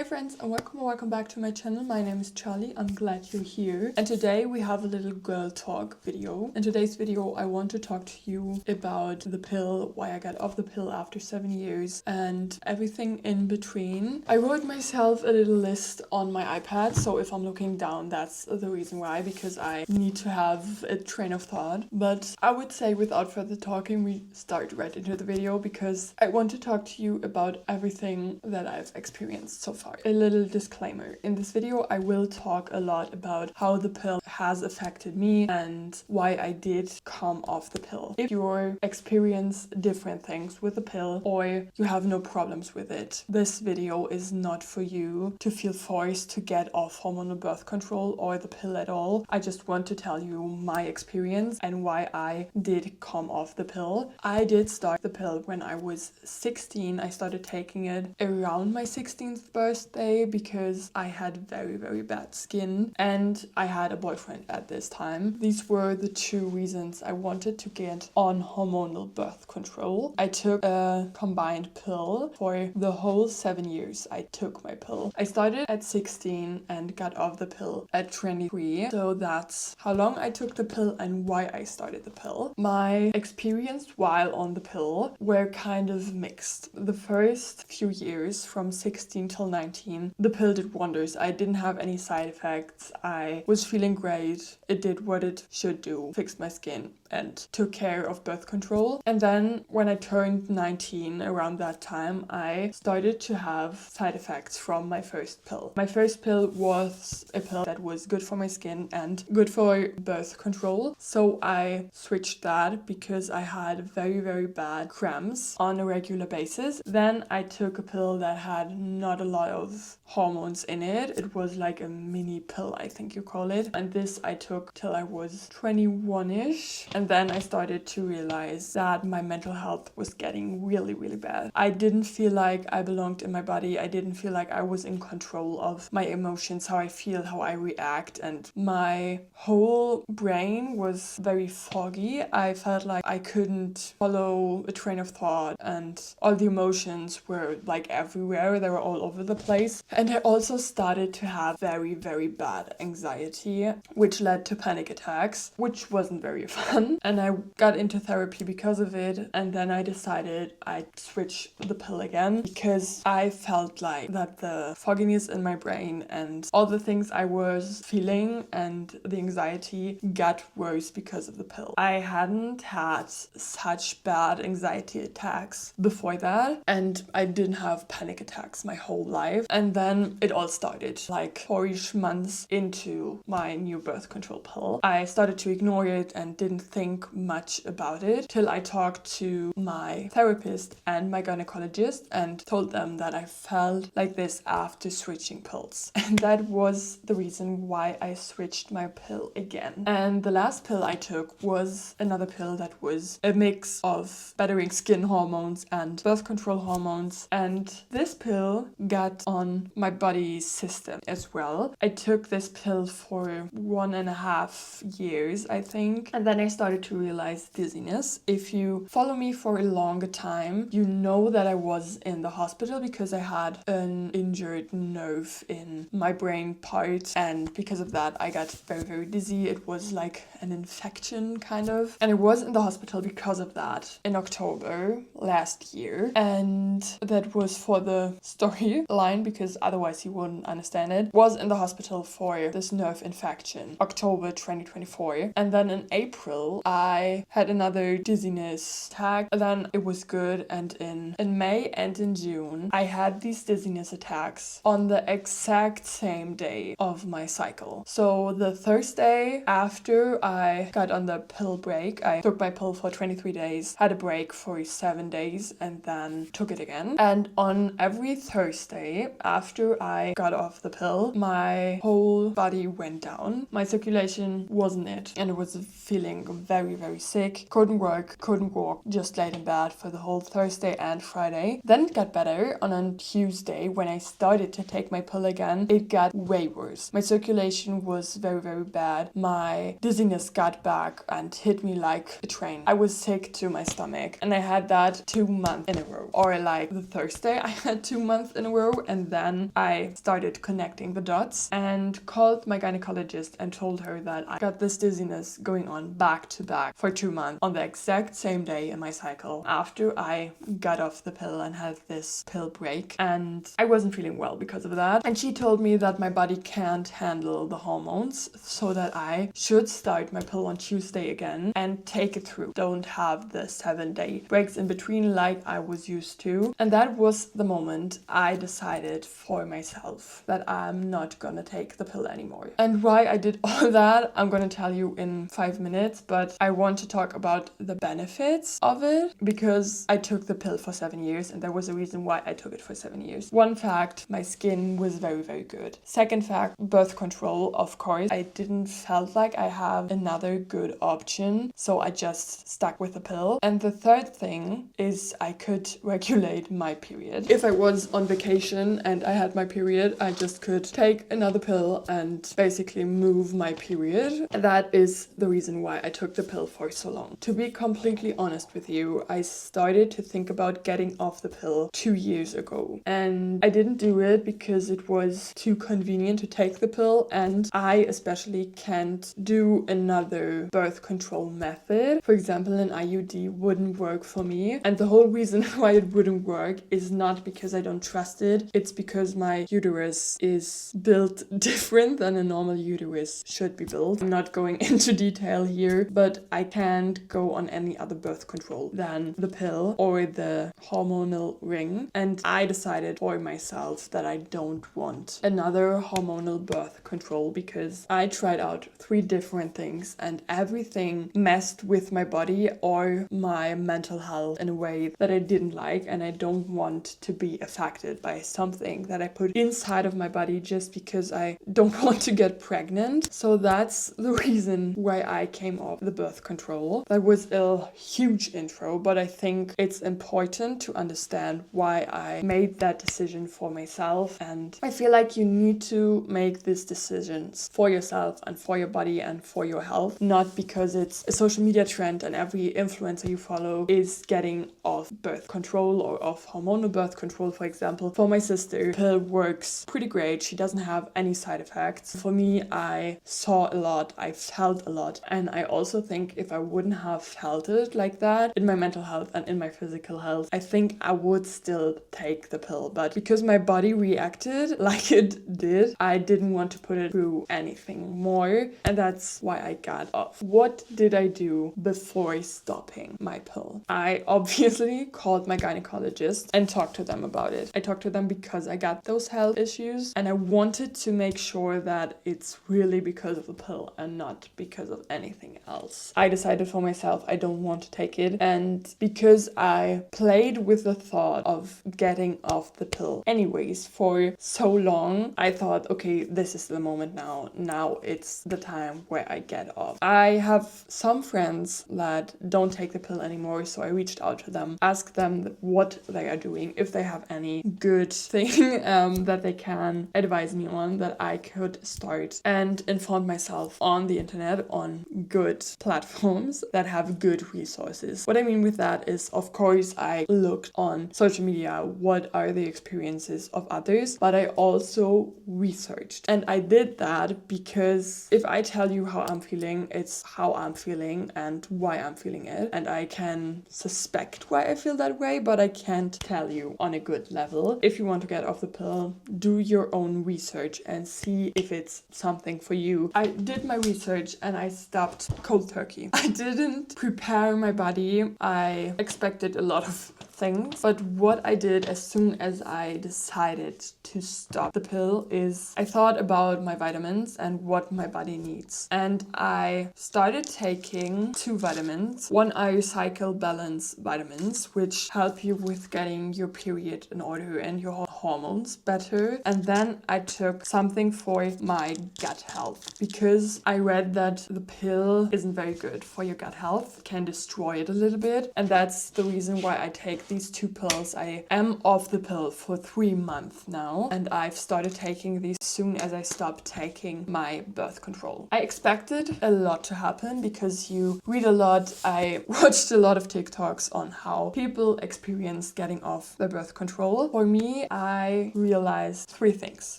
Hi friends and welcome back to my channel. My name is Charlie. I'm glad you're here. And today we have a little girl talk video. In today's video I want to talk to you about the pill, why I got off the pill after 7 years and everything in between. I wrote myself a little list on my iPad, so if I'm looking down that's the reason why, because I need to have a train of thought. But I would say without further talking we start right into the video, because I want to talk to you about everything that I've experienced so far. A little disclaimer. In this video I will talk a lot about how the pill has affected me and why I did come off the pill. If you experience different things with the pill or you have no problems with it, this video is not for you to feel forced to get off hormonal birth control or the pill at all. I just want to tell you my experience and why I did come off the pill. I did start the pill when I was 16. I started taking it around my 16th birthday because I had very bad skin and I had a boyfriend at this time. These were the two reasons I wanted to get on hormonal birth control. I took a combined pill for the whole 7 years I took my pill. I started at 16 and got off the pill at 23. So that's how long I took the pill and why I started the pill. My experience while on the pill were kind of mixed. The first few years from 16 till 19, the pill did wonders. I didn't have any side effects. I was feeling great. It did what it should do, fixed my skin and took care of birth control. And then when I turned 19, around that time, I started to have side effects from my first pill. My first pill was a pill that was good for my skin and good for birth control. So I switched that because I had very bad cramps on a regular basis. Then I took a pill that had not a lot of hormones in it. It was like a mini pill, I think you call it. And this I took till I was 21-ish. And then I started to realize that my mental health was getting really bad. I didn't feel like I belonged in my body. I didn't feel like I was in control of my emotions, how I feel, how I react. And my whole brain was very foggy. I felt like I couldn't follow a train of thought and all the emotions were like everywhere. They were all over the place. And I also started to have very bad anxiety, which led to panic attacks, which wasn't very fun. And I got into therapy because of it. And then I decided I'd switch the pill again because I felt like that the fogginess in my brain and all the things I was feeling and the anxiety got worse because of the pill. I hadn't had such bad anxiety attacks before that, and I didn't have panic attacks my whole life. And then it all started like 4-ish months into my new birth control pill. I started to ignore it and didn't think much about it till I talked to my therapist and my gynecologist and told them that I felt like this after switching pills. And that was the reason why I switched my pill again. And the last pill I took was another pill that was a mix of bettering skin hormones and birth control hormones. And this pill got on my body's system as well. I took this pill for 1.5 years, I think. And then I started to realize dizziness. If you follow me for a longer time, you know that I was in the hospital because I had an injured nerve in my brain part, and because of that I got very dizzy. It was like an infection kind of, and I was in the hospital because of that in October last year. And that was for the storyline because otherwise you wouldn't understand it. Was in the hospital for this nerve infection October 2024, and then in April I had another dizziness attack. Then it was good, and in May and in June I had these dizziness attacks on the exact same day of my cycle. So the Thursday after I got on the pill break, I took my pill for 23 days, had a break for 7 days, and then took it again. And on every Thursday after I got off the pill, my whole body went down. My circulation wasn't it, and I was feeling very sick. Couldn't work, couldn't walk, just laid in bed for the whole Thursday and Friday. Then it got better. On Tuesday, when I started to take my pill again, it got way worse. My circulation was very bad. My dizziness got back and hit me like a train. I was sick to my stomach, and I had that 2 months in a row. Or like the Thursday I had 2 months in a row, And then I started connecting the dots and called my gynecologist and told her that I got this dizziness going on back to back for 2 months on the exact same day in my cycle after I got off the pill and had this pill break. And I wasn't feeling well because of that. And she told me that my body can't handle the hormones, so that I should start my pill on Tuesday again and take it through. Don't have the 7-day breaks in between like I was used to. And that was the moment I decided for myself that I'm not gonna take the pill anymore. And why I did all that, I'm gonna tell you in 5 minutes, but I want to talk about the benefits of it because I took the pill for 7 years and there was a reason why I took it for 7 years. One fact, my skin was very, very good. Second fact, birth control, of course. I didn't felt like I have another good option, so I just stuck with the pill. And the third thing is I could regulate my period. If I was on vacation and I had my period, I just could take another pill and basically move my period. That is the reason why I took the pill for so long. To be completely honest with you, I started to think about getting off the pill 2 years ago. And I didn't do it because it was too convenient to take the pill, and I especially can't do another birth control method. For example, an IUD wouldn't work for me. And the whole reason why it wouldn't work is not because I don't trust it. It's because my uterus is built different than a normal uterus should be built. I'm not going into detail here, but I can't go on any other birth control than the pill or the hormonal ring. And I decided for myself that I don't want another hormonal birth control because I tried out 3 different things and everything messed with my body or my mental health in a way that I didn't like, and I don't want to be affected by something that I put inside of my body just because I don't want to get pregnant. So that's the reason why I came off the birth control. That was a huge intro, but I think it's important to understand why I made that decision for myself. And I feel like you need to make these decisions for yourself and for your body and for your health, not because it's a social media trend and every influencer you follow is getting off birth control or off hormonal birth control. For example, for my sister, pill works pretty great. She doesn't have any side effects. For me, I saw a lot, I felt a lot, and I also think if I wouldn't have felt it like that in my mental health and in my physical health, I think I would still take the pill. But because my body reacted like it did, I didn't want to put it through anything more, and that's why I got off. What did I do before stopping my pill? I obviously called my gynecologist and talked to them about it. I talked to them because I got those health issues and I wanted to make sure that it's really because of the pill and not because of anything else. I decided for myself I don't want to take it, and because I played with the thought of getting off the pill anyways for so long, I thought, okay, this is the moment now. Now it's the time where I get off. I have some friends that don't take the pill anymore, so I reached out to them, asked them what they are doing, if they have any good thing that they can advise me on that I could start, and informed myself on the internet on good platforms that have good resources. What I mean with that is, of course, I looked on social media, what are the experiences of others, but I also researched. And I did that because if I tell you how I'm feeling, it's how I'm feeling and why I'm feeling it. And I can suspect why I feel that way, but I can't tell you on a good level. If you want to get off the pill, do your own research and see if it's something for you. I did my research and I stopped cold turkey. I didn't prepare my body. I expected a lot of things, but what I did as soon as I decided to stop the pill is I thought about my vitamins and what my body needs. And I started taking 2 vitamins. One are cycle balance vitamins, which help you with getting your period in order and your hormones better. And then I took something for my gut health because I read that the pill isn't very good for your gut health, can destroy it a little bit. And that's the reason why I take these 2 pills. I am off the pill for 3 months now, and I've started taking these as soon as I stopped taking my birth control. I expected a lot to happen because you read a lot. I watched a lot of TikToks on how people experience getting off their birth control. For me, I realized 3 things.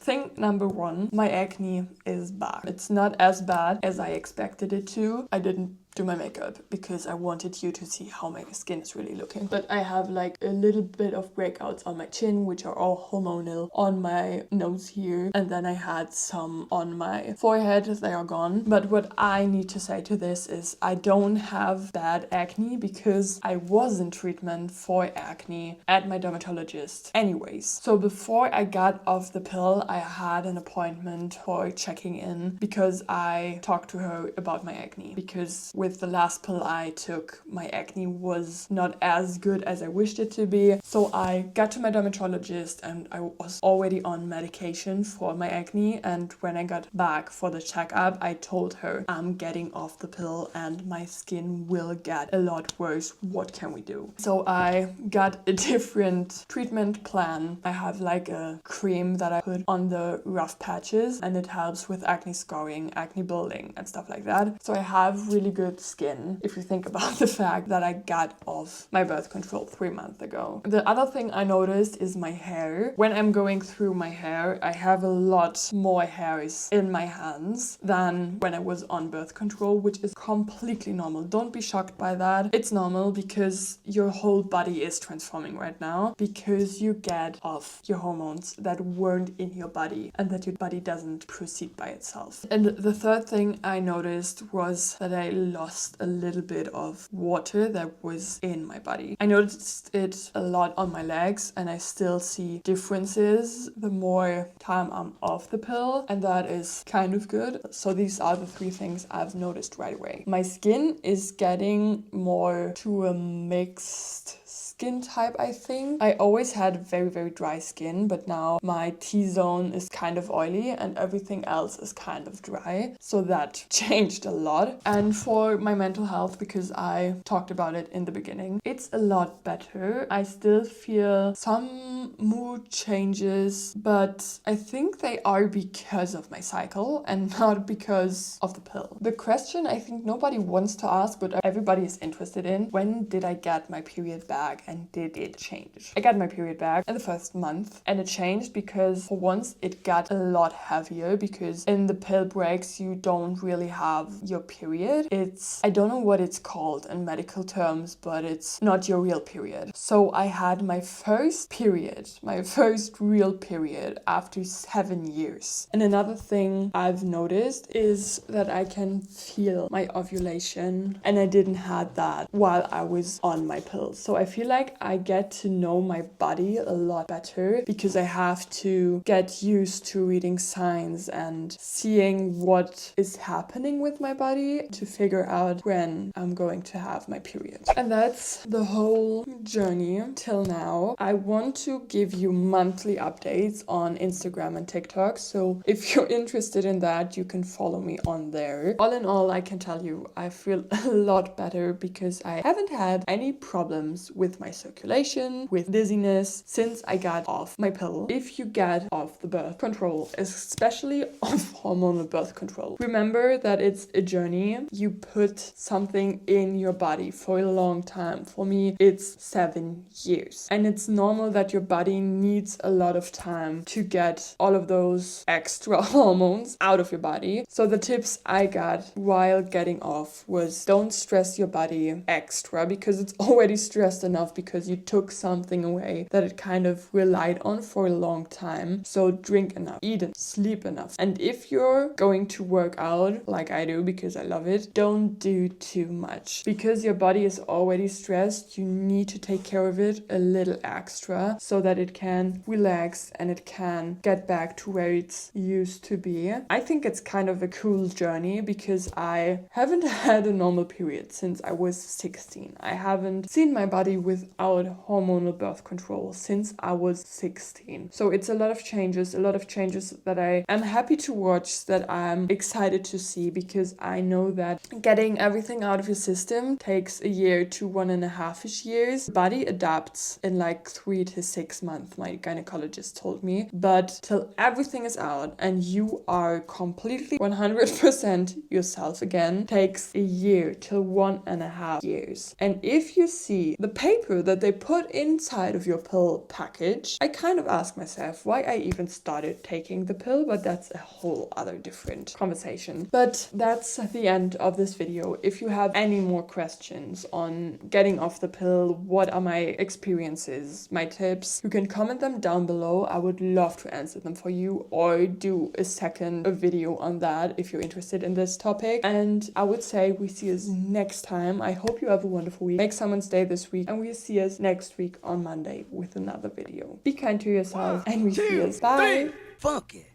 Thing number 1, my acne is back. It's not as bad as I expected it to. I didn't do my makeup because I wanted you to see how my skin is really looking. But I have like a little bit of breakouts on my chin, which are all hormonal, on my nose here, and then I had some on my forehead. They are gone. But what I need to say to this is I don't have bad acne because I was in treatment for acne at my dermatologist anyways. So before I got off the pill, I had an appointment for checking in because I talked to her about my acne, because with the last pill I took, my acne was not as good as I wished it to be. So I got to my dermatologist and I was already on medication for my acne. And when I got back for the checkup, I told her I'm getting off the pill and my skin will get a lot worse. What can we do? So I got a different treatment plan. I have like a cream that I put on the rough patches and it helps with acne scarring, acne building and stuff like that. So I have really good skin if you think about the fact that I got off my birth control 3 months ago. The other thing I noticed is my hair. When I'm going through my hair, I have a lot more hairs in my hands than when I was on birth control, which is completely normal. Don't be shocked by that. It's normal because your whole body is transforming right now because you get off your hormones that weren't in your body and that your body doesn't proceed by itself. And the third thing I noticed was that I lost a little bit of water that was in my body. I noticed it a lot on my legs and I still see differences the more time I'm off the pill, and that is kind of good. So these are the 3 things I've noticed right away. My skin is getting more to a mixed skin type, I think. I always had very, very dry skin, but now my T-zone is kind of oily and everything else is kind of dry. So that changed a lot. And for my mental health, because I talked about it in the beginning, it's a lot better. I still feel some mood changes, but I think they are because of my cycle and not because of the pill. The question I think nobody wants to ask, but everybody is interested in: when did I get my period back and did it change? I got my period back in the first month and it changed because for once it got a lot heavier, because in the pill breaks you don't really have your period. I don't know what it's called in medical terms, but it's not your real period. So I had my first period, my first real period after 7 years. And another thing I've noticed is that I can feel my ovulation, and I didn't have that while I was on my pills. So I feel like I get to know my body a lot better because I have to get used to reading signs and seeing what is happening with my body to figure out when I'm going to have my period. And that's the whole journey till now. I want to give you monthly updates on Instagram and TikTok, so if you're interested in that, you can follow me on there. All in all, I can tell you I feel a lot better because I haven't had any problems with my circulation, with dizziness since I got off my pill. If you get off the birth control, especially off hormonal birth control, remember that it's a journey. You put something in your body for a long time. For me, it's 7 years. And it's normal that your body needs a lot of time to get all of those extra hormones out of your body. So the tips I got while getting off was: don't stress your body extra because it's already stressed enough because you took something away that it kind of relied on for a long time. So drink enough, eat enough, sleep enough. And if you're going to work out like I do because I love it, don't do too much. Because your body is already stressed, you need to take care of it a little extra so that it can relax and it can get back to where it's used to be. I think it's kind of a cool journey because I haven't had a normal period since I was 16. I haven't seen my body with without hormonal birth control since I was 16. So it's a lot of changes that I am happy to watch, that I'm excited to see, because I know that getting everything out of your system takes a year to 1.5-ish years. The body adapts in like 3 to 6 months, my gynecologist told me. But till everything is out and you are completely 100% yourself again, takes a year till 1.5 years. And if you see the paper that they put inside of your pill package, I kind of ask myself why I even started taking the pill, but that's a whole other different conversation. But that's the end of this video. If you have any more questions on getting off the pill, what are my experiences, my tips, you can comment them down below. I would love to answer them for you, or do a second video on that if you're interested in this topic. And I would say we see us next time. I hope you have a wonderful week. Make someone's day this week, and we see us next week on Monday with another video. Be kind to yourself, and we see us. Bye. Funky.